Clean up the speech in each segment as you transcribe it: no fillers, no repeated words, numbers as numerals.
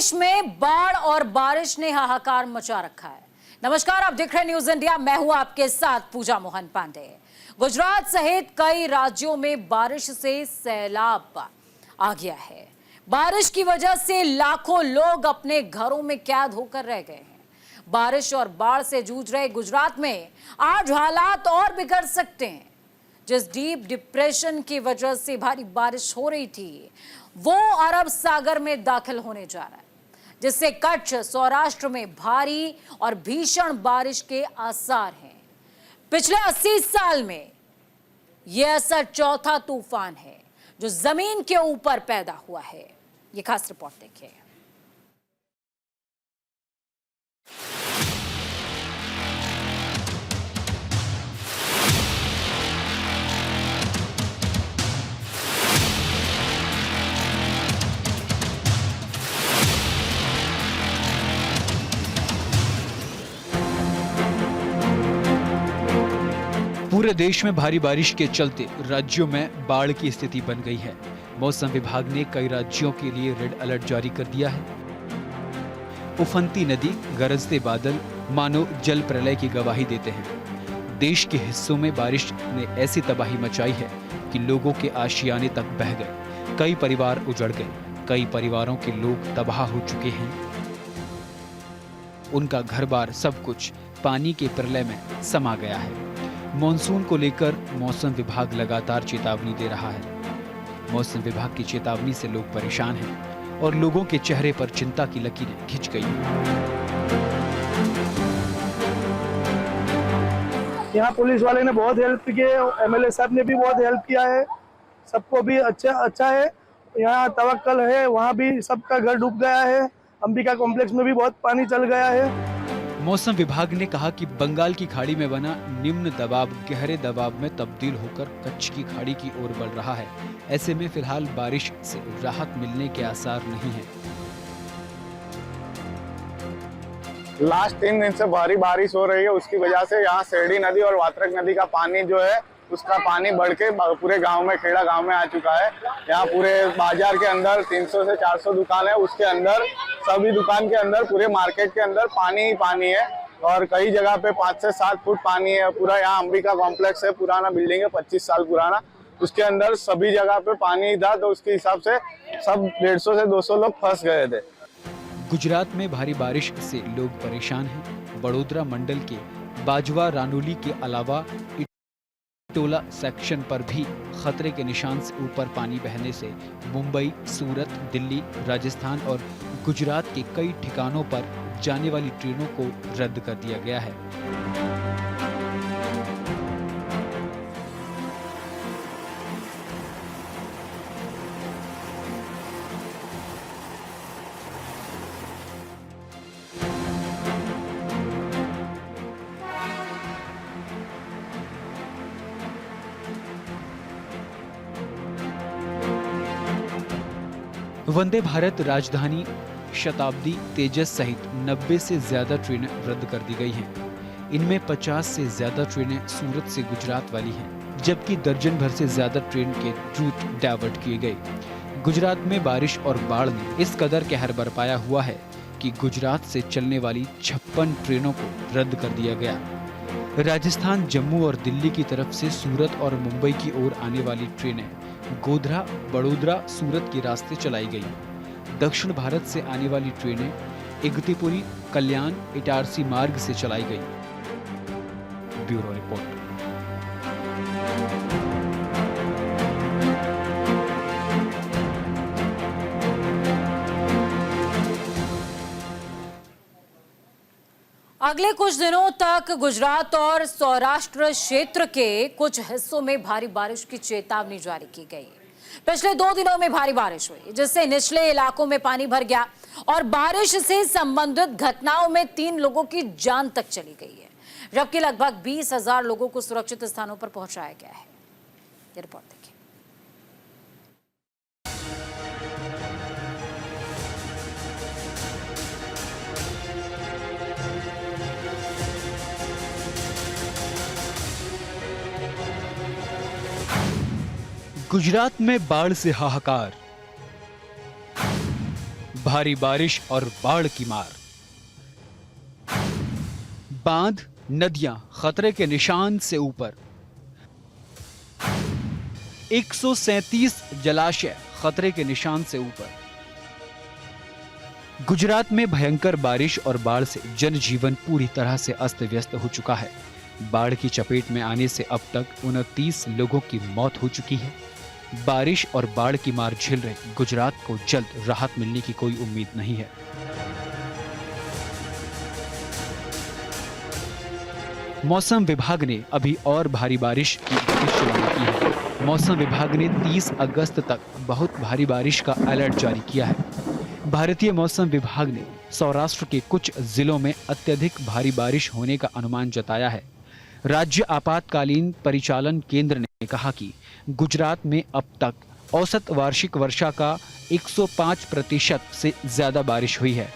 देश में बाढ़ और बारिश ने हाहाकार मचा रखा है। नमस्कार, आप देख रहे हैं न्यूज इंडिया। मैं हूं आपके साथ पूजा मोहन पांडे। गुजरात सहित कई राज्यों में बारिश से सैलाब आ गया है। बारिश की वजह से लाखों लोग अपने घरों में कैद होकर रह गए हैं। बारिश और बाढ़ से जूझ रहे गुजरात में आज हालात और बिगड़ सकते हैं। जिस डीप डिप्रेशन की वजह से भारी बारिश हो रही थी, वो अरब सागर में दाखिल होने जा रहा है, जिससे कच्छ सौराष्ट्र में भारी और भीषण बारिश के आसार हैं। पिछले 80 साल में यह ऐसा चौथा तूफान है जो जमीन के ऊपर पैदा हुआ है। ये खास रिपोर्ट देखिए। पूरे देश में भारी बारिश के चलते राज्यों में बाढ़ की स्थिति बन गई है। मौसम विभाग ने कई राज्यों के लिए रेड अलर्ट जारी कर दिया है। उफनती नदी, गरजते बादल मानो जल प्रलय की गवाही देते हैं। देश के हिस्सों में बारिश ने ऐसी तबाही मचाई है कि लोगों के आशियाने तक बह गए। कई परिवार उजड़ गए। कई परिवारों के लोग तबाह हो चुके हैं। उनका घर-बार सब कुछ पानी के प्रलय में समा गया है। मॉनसून को लेकर मौसम विभाग लगातार चेतावनी दे रहा है। मौसम विभाग की चेतावनी से लोग परेशान हैं और लोगों के चेहरे पर चिंता की लकीरें खिंच गई हैं। यहाँ पुलिस वाले ने बहुत हेल्प की है, एमएलए साहब ने भी बहुत हेल्प किया है। सबको भी अच्छा है। यहाँ तवक्कल है, वहाँ भी सबका घर डूब गया है। अंबिका कॉम्प्लेक्स में भी बहुत पानी चल गया है। मौसम विभाग ने कहा कि बंगाल की खाड़ी में बना निम्न दबाव गहरे दबाव में तब्दील होकर कच्छ की खाड़ी की ओर बढ़ रहा है। ऐसे में फिलहाल बारिश से राहत मिलने के आसार नहीं है। लास्ट 3 दिन से भारी बारिश हो रही है, उसकी वजह से यहाँ सेरडी नदी और वात्रक नदी का पानी जो है उसका पानी बढ़ के पूरे गांव में, खेड़ा गांव में आ चुका है। यहाँ पूरे बाजार के अंदर 300 से 400 दुकान है, उसके अंदर सभी दुकान के अंदर पूरे मार्केट के अंदर पानी ही पानी है और कई जगह पे 5 से 7 फुट पानी है। पूरा यहाँ अंबिका कॉम्प्लेक्स है, पुराना बिल्डिंग है, 25 साल पुराना, उसके अंदर सभी जगह पे पानी था, तो उसके हिसाब से सब 150 से 200 लोग फंस गए थे। गुजरात में भारी बारिश से लोग परेशान हैं। बड़ोदरा मंडल के बाजवा रानोली के अलावा टोला सेक्शन पर भी खतरे के निशान से ऊपर पानी बहने से मुंबई, सूरत, दिल्ली, राजस्थान और गुजरात के कई ठिकानों पर जाने वाली ट्रेनों को रद्द कर दिया गया है। वंदे भारत, राजधानी, शताब्दी, तेजस सहित 90 से ज्यादा ट्रेनें रद्द कर दी गई हैं। इनमें 50 से ज्यादा ट्रेनें सूरत से गुजरात वाली हैं, जबकि दर्जन भर से ज्यादा ट्रेन के रूट डायवर्ट किए गए। गुजरात में बारिश और बाढ़ ने इस कदर कहर बरपाया हुआ है कि गुजरात से चलने वाली 56 ट्रेनों को रद्द कर दिया गया। राजस्थान, जम्मू और दिल्ली की तरफ से सूरत और मुंबई की ओर आने वाली ट्रेनें गोधरा, बड़ोदरा, सूरत के रास्ते चलाई गई। दक्षिण भारत से आने वाली ट्रेनें इगतिपुरी, कल्याण, इटारसी मार्ग से चलाई गई। Bureau report. अगले कुछ दिनों तक गुजरात और सौराष्ट्र क्षेत्र के कुछ हिस्सों में भारी बारिश की चेतावनी जारी की गई। पिछले 2 दिनों में भारी बारिश हुई, जिससे निचले इलाकों में पानी भर गया और बारिश से संबंधित घटनाओं में 3 लोगों की जान तक चली गई है, जबकि लगभग 20,000 लोगों को सुरक्षित स्थानों पर पहुंचाया गया है। ये रिपोर्ट देखिए। गुजरात में बाढ़ से हाहाकार। भारी बारिश और बाढ़ की मार। बांध, नदियां खतरे के निशान से ऊपर। 137 जलाशय खतरे के निशान से ऊपर। गुजरात में भयंकर बारिश और बाढ़ से जनजीवन पूरी तरह से अस्त व्यस्त हो चुका है। बाढ़ की चपेट में आने से अब तक 29 लोगों की मौत हो चुकी है। बारिश और बाढ़ की मार झेल रहे गुजरात को जल्द राहत मिलने की कोई उम्मीद नहीं है। मौसम विभाग ने अभी और भारी बारिश की भविष्यवाणी की है। मौसम विभाग ने 30 अगस्त तक बहुत भारी बारिश का अलर्ट जारी किया है। भारतीय मौसम विभाग ने सौराष्ट्र के कुछ जिलों में अत्यधिक भारी बारिश होने का अनुमान जताया है। राज्य आपातकालीन परिचालन केंद्र ने कहा कि गुजरात में अब तक औसत वार्षिक वर्षा का 105% से ज्यादा बारिश हुई है।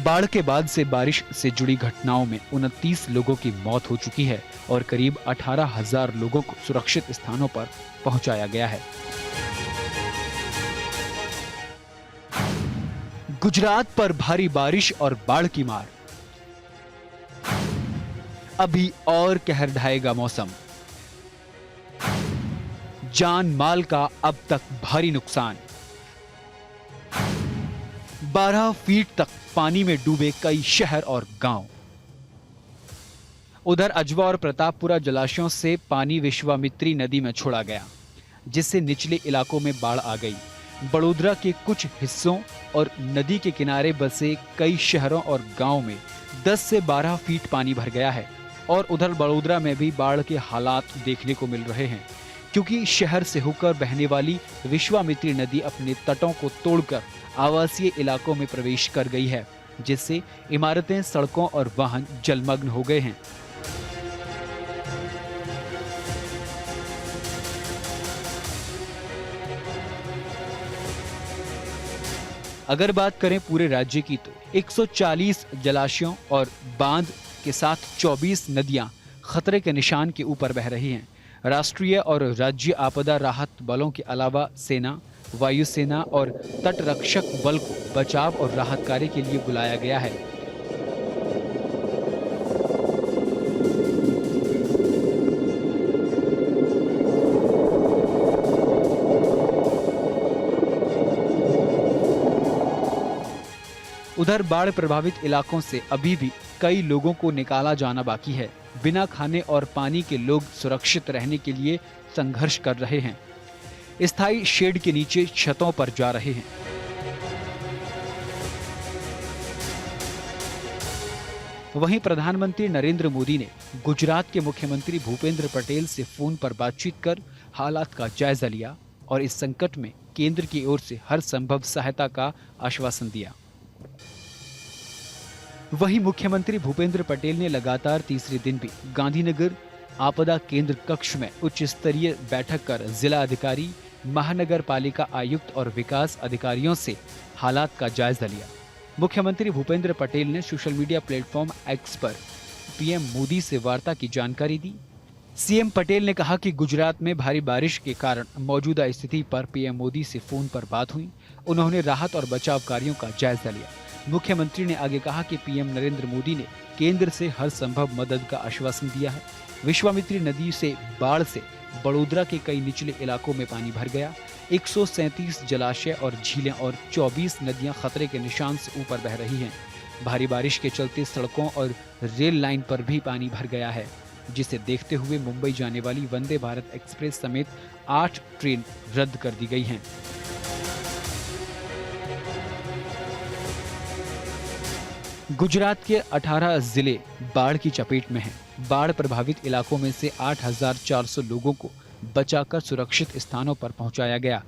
बाढ़ के बाद से बारिश से जुड़ी घटनाओं में 29 लोगों की मौत हो चुकी है और करीब 18,000 लोगों को सुरक्षित स्थानों पर पहुंचाया गया है। गुजरात पर भारी बारिश और बाढ़ की मार। अभी और कहर ढाएगा मौसम। जान माल का अब तक भारी नुकसान। 12 फीट तक पानी में डूबे कई शहर और गांव। उधर अजवा और प्रतापपुरा जलाशयों से पानी विश्वामित्री नदी में छोड़ा गया, जिससे निचले इलाकों में बाढ़ आ गई। बड़ोदरा के कुछ हिस्सों और नदी के किनारे बसे कई शहरों और गांवों में 10 से 12 फीट पानी भर गया है और उधर बड़ोदरा में भी बाढ़ के हालात देखने को मिल रहे हैं, क्योंकि शहर से होकर बहने वाली विश्वामित्री नदी अपने तटों को तोड़कर आवासीय इलाकों में प्रवेश कर गई है, जिससे इमारतें, सड़कों और वाहन जलमग्न हो गए हैं। अगर बात करें पूरे राज्य की तो 140 जलाशयों और बांध के साथ 24 नदियां खतरे के निशान के ऊपर बह रही हैं। राष्ट्रीय और राज्य आपदा राहत बलों के अलावा सेना, वायुसेना और तटरक्षक बल को बचाव और राहत कार्य के लिए बुलाया गया है। उधर बाढ़ प्रभावित इलाकों से अभी भी कई लोगों को निकाला जाना बाकी है। बिना खाने और पानी के लोग सुरक्षित रहने के लिए संघर्ष कर रहे हैं। स्थायी शेड के नीचे छतों पर जा रहे हैं। वहीं प्रधानमंत्री नरेंद्र मोदी ने गुजरात के मुख्यमंत्री भूपेंद्र पटेल से फोन पर बातचीत कर हालात का जायजा लिया और इस संकट में केंद्र की ओर से हर संभव सहायता का आश्वासन दिया। वहीं मुख्यमंत्री भूपेंद्र पटेल ने लगातार तीसरे दिन भी गांधीनगर आपदा केंद्र कक्ष में उच्च स्तरीय बैठक कर जिला अधिकारी, महानगर पालिका आयुक्त और विकास अधिकारियों से हालात का जायजा लिया। मुख्यमंत्री भूपेंद्र पटेल ने सोशल मीडिया प्लेटफॉर्म एक्स पर पीएम मोदी से वार्ता की जानकारी दी। सीएम पटेल ने कहा कि गुजरात में भारी बारिश के कारण मौजूदा स्थिति पर पीएम मोदी से फोन पर बात हुई। उन्होंने राहत और बचाव कार्यों का जायजा लिया। मुख्यमंत्री ने आगे कहा कि पीएम नरेंद्र मोदी ने केंद्र से हर संभव मदद का आश्वासन दिया है। विश्वामित्री नदी से बाढ़ से बड़ोदरा के कई निचले इलाकों में पानी भर गया। 137 जलाशय और झीलें और 24 नदियां खतरे के निशान से ऊपर बह रही हैं। भारी बारिश के चलते सड़कों और रेल लाइन पर भी पानी भर गया है, जिसे देखते हुए मुंबई जाने वाली वंदे भारत एक्सप्रेस समेत 8 ट्रेन रद्द कर दी गई हैं। गुजरात के 18 जिले बाढ़ की चपेट में हैं। बाढ़ प्रभावित इलाकों में से 8,400 लोगों को बचाकर सुरक्षित स्थानों पर पहुंचाया गया।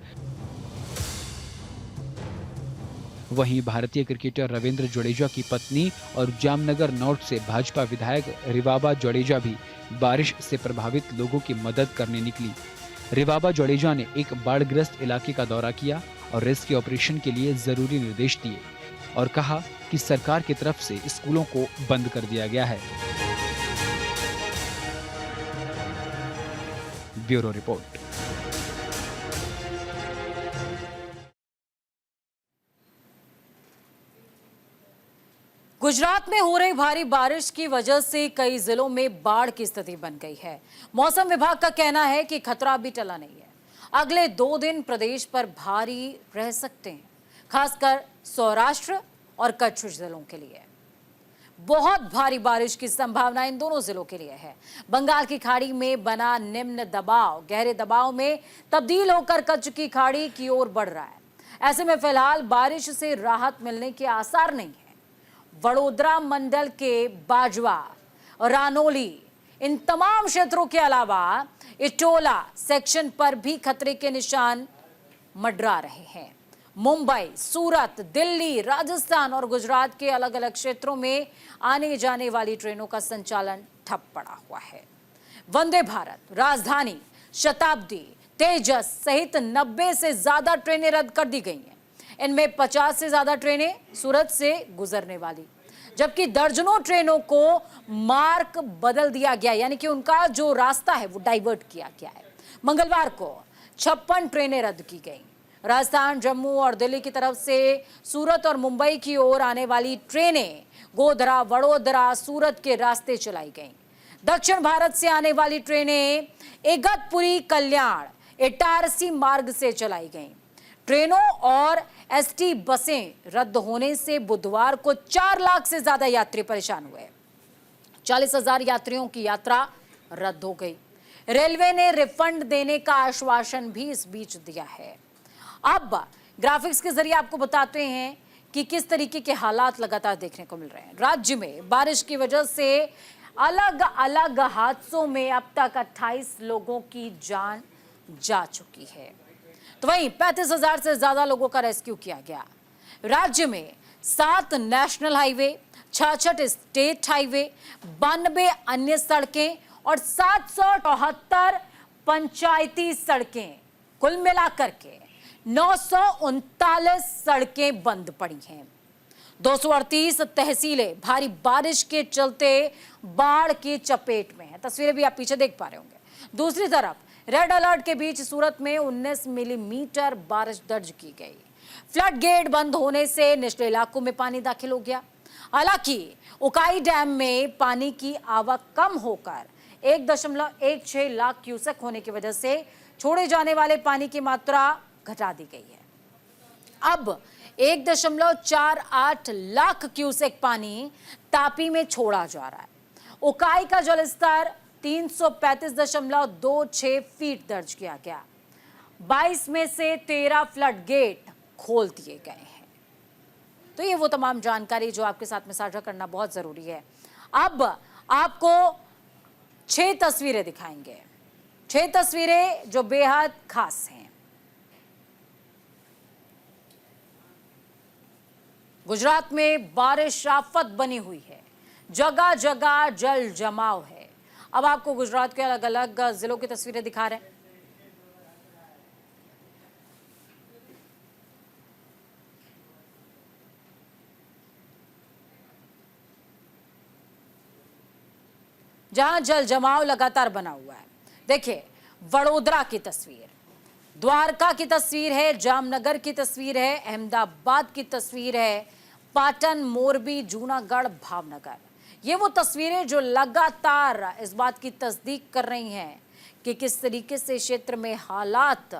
वहीं भारतीय क्रिकेटर रविंद्र जडेजा की पत्नी और जामनगर नॉर्थ से भाजपा विधायक रिवाबा जडेजा भी बारिश से प्रभावित लोगों की मदद करने निकली। रिवाबा जडेजा ने एक बाढ़ग्रस्त इलाके का दौरा किया और रेस्क्यू ऑपरेशन के लिए जरूरी निर्देश दिए और कहा कि सरकार की तरफ से स्कूलों को बंद कर दिया गया है। Bureau report. में हो रही भारी बारिश की वजह से कई जिलों में बाढ़ की स्थिति बन गई है। मौसम विभाग का कहना है कि खतरा अभी टला नहीं है। अगले 2 दिन प्रदेश पर भारी रह सकते हैं, खासकर सौराष्ट्र और कच्छ जिलों के लिए बहुत भारी बारिश की संभावना इन दोनों जिलों के लिए है। बंगाल की खाड़ी में बना निम्न दबाव गहरे दबाव में तब्दील होकर कच्छ की खाड़ी की ओर बढ़ रहा है। ऐसे में फिलहाल बारिश से राहत मिलने के आसार नहीं है। वडोदरा मंडल के बाजवा, रानोली, इन तमाम क्षेत्रों के अलावा इटोला सेक्शन पर भी खतरे के निशान मंडरा रहे हैं। मुंबई, सूरत, दिल्ली, राजस्थान और गुजरात के अलग अलग क्षेत्रों में आने जाने वाली ट्रेनों का संचालन ठप पड़ा हुआ है। वंदे भारत, राजधानी, शताब्दी, तेजस सहित 90 से ज्यादा ट्रेनें रद्द कर दी गई हैं। इनमें 50 से ज्यादा ट्रेनें सूरत से गुजरने वाली, जबकि दर्जनों ट्रेनों को मार्ग बदल दिया गया, यानी कि उनका जो रास्ता है वो डाइवर्ट किया गया है। मंगलवार को 56 ट्रेनें रद्द की गई। राजस्थान, जम्मू और दिल्ली की तरफ से सूरत और मुंबई की ओर आने वाली ट्रेनें गोधरा, वडोदरा, सूरत के रास्ते चलाई गईं। दक्षिण भारत से आने वाली ट्रेनें इगतपुरी, कल्याण, इटारसी मार्ग से चलाई गईं। ट्रेनों और एसटी बसें रद्द होने से बुधवार को 4 लाख से ज्यादा यात्री परेशान हुए। 40,000 यात्रियों की यात्रा रद्द हो गई। रेलवे ने रिफंड देने का आश्वासन भी इस बीच दिया है। अब ग्राफिक्स के जरिए आपको बताते हैं कि किस तरीके के हालात लगातार देखने को मिल रहे हैं। राज्य में बारिश की वजह से अलग अलग हादसों में अब तक 28 लोगों की जान जा चुकी है, तो वहीं 35,000 से ज्यादा लोगों का रेस्क्यू किया गया। राज्य में 7 नेशनल हाईवे, 66 स्टेट हाईवे, 92 अन्य सड़कें और 774 पंचायती सड़कें, कुल मिलाकर के 939 सड़कें बंद पड़ी हैं। 238 तहसीलें भारी बारिश के चलते बाढ़ की चपेट में है। तस्वीरें भी आप पीछे देख पा रहे होंगे। दूसरी तरफ रेड अलर्ट के बीच सूरत में 19 मिलीमीटर बारिश दर्ज की गई। फ्लड गेट बंद होने से निचले इलाकों में पानी दाखिल हो गया। हालांकि उकाई डैम में पानी की आवक कम होकर 1.16 लाख क्यूसेक होने की वजह से छोड़े जाने वाले पानी की मात्रा घटा दी गई है। अब 1.48 लाख क्यूसेक पानी तापी में छोड़ा जा रहा है। उकाई का जलस्तर 335.26 फीट दर्ज किया गया। 22 में से 13 फ्लड गेट खोल दिए गए हैं। तो ये वो तमाम जानकारी जो आपके साथ में साझा करना बहुत जरूरी है। अब आपको 6 तस्वीरें दिखाएंगे, 6 तस्वीरें जो बेहद खास हैं। गुजरात में बारिश आफत बनी हुई है, जगह जगह जल जमाव है। अब आपको गुजरात के अलग अलग जिलों की तस्वीरें दिखा रहे हैं। जहां जल जमाव लगातार बना हुआ है। देखिए, वडोदरा की तस्वीर, द्वारका की तस्वीर है, जामनगर की तस्वीर है, अहमदाबाद की तस्वीर है, पाटन, मोरबी, जूनागढ़, भावनगर। ये वो तस्वीरें जो लगातार इस बात की तस्दीक कर रही हैं कि किस तरीके से क्षेत्र में हालात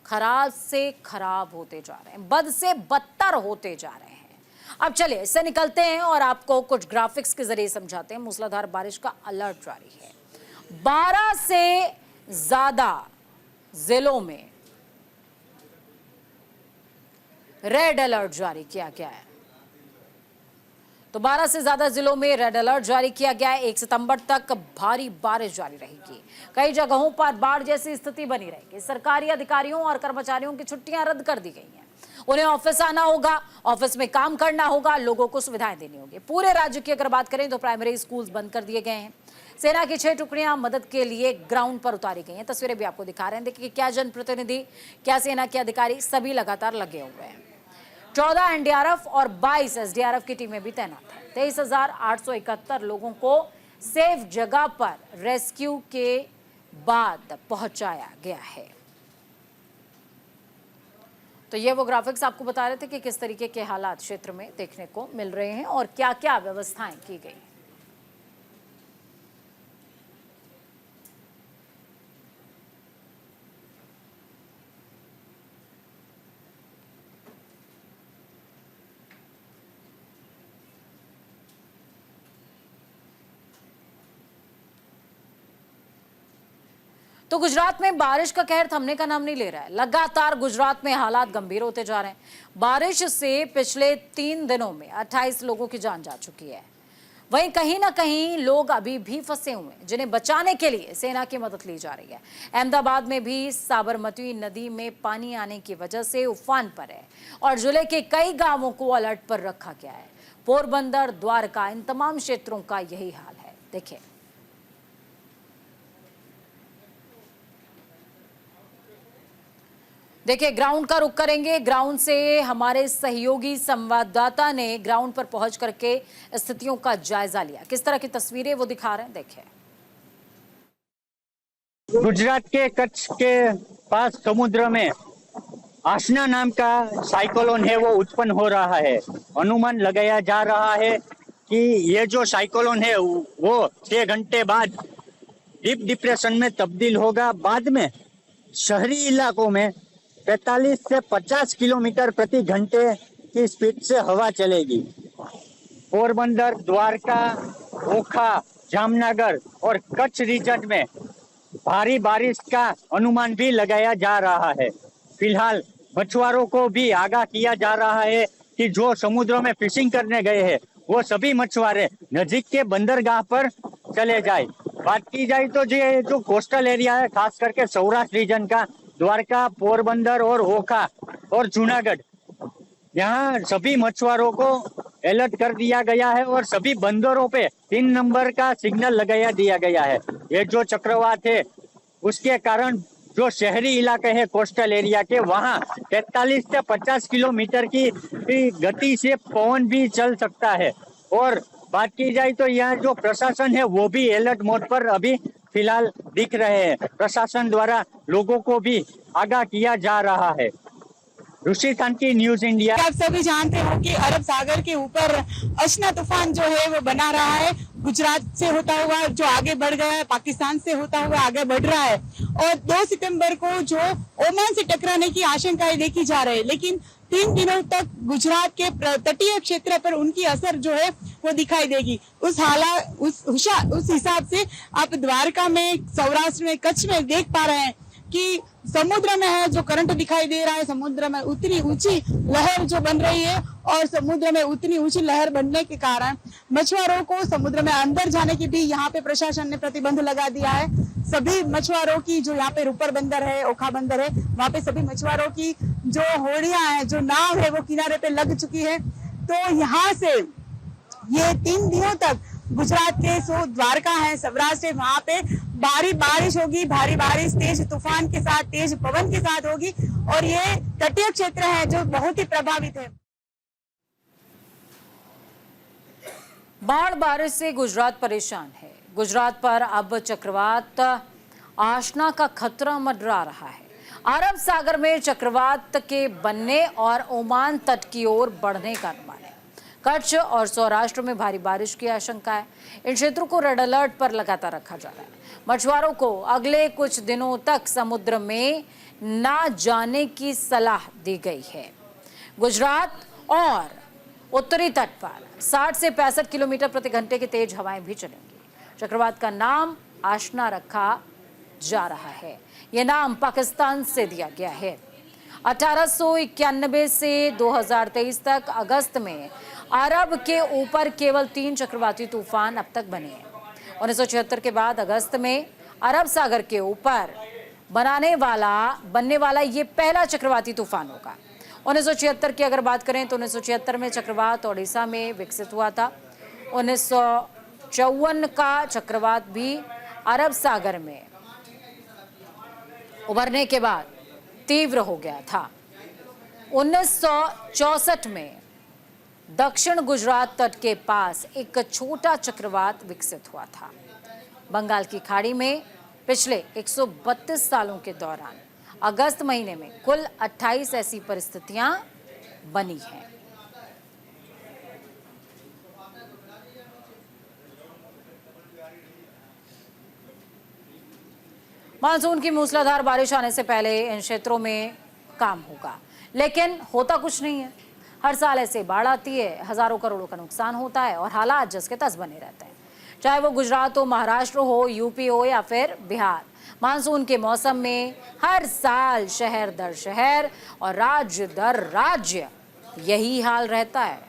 खराब से खराब होते जा रहे हैं, बद से बदतर होते जा रहे हैं। अब चलिए इससे निकलते हैं और आपको कुछ ग्राफिक्स के जरिए समझाते हैं। मूसलाधार बारिश का अलर्ट जारी है। 12 से ज्यादा जिलों में रेड अलर्ट जारी किया गया है। तो 12 से ज्यादा जिलों में रेड अलर्ट जारी किया गया है। 1 सितंबर तक भारी बारिश जारी रहेगी। कई जगहों पर बाढ़ जैसी स्थिति बनी रहेगी। सरकारी अधिकारियों और कर्मचारियों की छुट्टियां रद्द कर दी गई हैं। उन्हें ऑफिस आना होगा, ऑफिस में काम करना होगा, लोगों को सुविधाएं देनी होगी। पूरे राज्य की अगर बात करें तो प्राइमरी स्कूल्स बंद कर दिए गए हैं। सेना की 6 टुकड़ियां मदद के लिए ग्राउंड पर उतारी गई हैं। तस्वीरें भी आपको दिखा रहे हैं। देखिए क्या जनप्रतिनिधि, क्या सेना के अधिकारी, सभी लगातार लगे हुए हैं। 14 एनडीआरएफ और 22 एसडीआरएफ की टीमें भी तैनात हैं। 23,871 लोगों को सेफ जगह पर रेस्क्यू के बाद पहुंचाया गया है। तो ये वो ग्राफिक्स आपको बता रहे थे कि किस तरीके के हालात क्षेत्र में देखने को मिल रहे हैं और क्या क्या व्यवस्थाएं की गई। तो गुजरात में बारिश का कहर थमने का नाम नहीं ले रहा है। लगातार गुजरात में हालात गंभीर होते जा रहे हैं। बारिश से पिछले 3 दिनों में 28 लोगों की जान जा चुकी है। वहीं कहीं ना कहीं लोग अभी भी फंसे हुए हैं, जिन्हें बचाने के लिए सेना की मदद ली जा रही है। अहमदाबाद में भी साबरमती नदी में पानी आने की वजह से उफान पर है और जिले के कई गांवों को अलर्ट पर रखा गया है। पोरबंदर, द्वारका, इन तमाम क्षेत्रों का यही हाल है। देखिए, ग्राउंड का रुख करेंगे। ग्राउंड से हमारे सहयोगी संवाददाता ने ग्राउंड पर पहुंच करके स्थितियों का जायजा लिया। किस तरह की तस्वीरें वो दिखा रहे हैं, देखिए। गुजरात के कच्छ के पास समुद्र में आशना नाम का साइक्लोन है वो उत्पन्न हो रहा है। अनुमान लगाया जा रहा है कि ये जो साइक्लोन है वो 6 घंटे बाद डीप डिप्रेशन में तब्दील होगा। बाद में शहरी इलाकों में 45 से 50 किलोमीटर प्रति घंटे की स्पीड से हवा चलेगी। पोरबंदर, द्वारका, ओखा, जामनगर और कच्छ रीजन में भारी बारिश का अनुमान भी लगाया जा रहा है। फिलहाल मछुआरों को भी आगाह किया जा रहा है कि जो समुद्र में फिशिंग करने गए हैं वो सभी मछुआरे नजीक के बंदरगाह पर चले जाए। बात की जाए तो जो कोस्टल एरिया है, खास करके सौराष्ट्र रीजन का, द्वारका, पोरबंदर और ओखा और जूनागढ़, यहाँ सभी मछुआरों को अलर्ट कर दिया गया है और सभी बंदरों पे 3 नंबर का सिग्नल लगाया दिया गया है। ये जो चक्रवात है उसके कारण जो शहरी इलाके हैं कोस्टल एरिया के, वहाँ 43 से 50 किलोमीटर की गति से पवन भी चल सकता है। और बात की जाए तो यहाँ जो प्रशासन है वो भी अलर्ट मोड पर अभी फिलहाल दिख रहे हैं। प्रशासन द्वारा लोगों को भी आगाह किया जा रहा है। ऋषि कांति, न्यूज इंडिया। आप सभी जानते हो कि अरब सागर के ऊपर अशना तूफान जो है वो बना रहा है। गुजरात से होता हुआ जो आगे बढ़ गया है, पाकिस्तान से होता हुआ आगे बढ़ रहा है और 2 सितंबर को जो ओमान से टकराने की आशंकाएं देखी जा रही है। लेकिन 3 दिनों तक गुजरात के तटीय क्षेत्र पर उनकी असर जो है वो दिखाई देगी। उस हिसाब से आप द्वारका में, सौराष्ट्र में, कच्छ में देख पा रहे हैं कि समुद्र में है जो करंट दिखाई दे रहा है। समुद्र में उतनी ऊंची लहर जो बन रही है और समुद्र में उतनी ऊंची लहर बनने के कारण मछुआरों को समुद्र में अंदर जाने की भी यहाँ पे प्रशासन ने प्रतिबंध लगा दिया है। सभी मछुआरों की जो यहाँ पे रुपर बंदर है, ओखा बंदर है, वहाँ पे सभी मछुआरों की जो होड़ियां हैं, जो नाव है वो किनारे पे लग चुकी है। तो यहाँ से ये 3 दिनों तक गुजरात के द्वारका है, सौराष्ट्र है, वहाँ पे भारी बारिश होगी। भारी बारिश तेज तूफान के साथ, तेज पवन के साथ होगी और ये तटीय क्षेत्र है जो बहुत ही प्रभावित है। बाढ़ बारिश से गुजरात परेशान है। गुजरात पर अब चक्रवात आशना का खतरा मंडरा रहा है। अरब सागर में चक्रवात के बनने और ओमान तट की ओर बढ़ने का अनुमान है। कच्छ और सौराष्ट्र में भारी बारिश की आशंका है। इन क्षेत्रों को रेड अलर्ट पर लगातार रखा जा रहा है। मछुआरों को अगले कुछ दिनों तक समुद्र में ना जाने की सलाह दी गई है। गुजरात और उत्तरी तट पर 60 से 65 किलोमीटर प्रति घंटे की तेज हवाएं भी चलेंगी। चक्रवात का नाम आशना रखा जा रहा है। यह नाम पाकिस्तान से दिया गया है। 1891 से 2023 तक अगस्त में अरब के ऊपर केवल 3 चक्रवाती तूफान अब तक बने हैं। 1976 के बाद अगस्त में अरब सागर के ऊपर बनने वाला ये पहला चक्रवाती तूफान होगा। 1976 की अगर बात करें तो 1976 में चक्रवात ओडिशा में विकसित हुआ था। 1954 का चक्रवात भी अरब सागर में उभरने के बाद तीव्र हो गया था। 1964 में दक्षिण गुजरात तट के पास एक छोटा चक्रवात विकसित हुआ था। बंगाल की खाड़ी में पिछले 132 सालों के दौरान अगस्त महीने में कुल 28 ऐसी परिस्थितियां बनी हैं। मानसून की मूसलाधार बारिश आने से पहले इन क्षेत्रों में काम होगा, लेकिन होता कुछ नहीं है। हर साल ऐसे बाढ़ आती है, हजारों करोड़ों का नुकसान होता है और हालात जस के तस बने रहते हैं। चाहे वो गुजरात हो, महाराष्ट्र हो, यूपी हो या फिर बिहार, मानसून के मौसम में हर साल शहर दर शहर और राज्य दर राज्य यही हाल रहता है।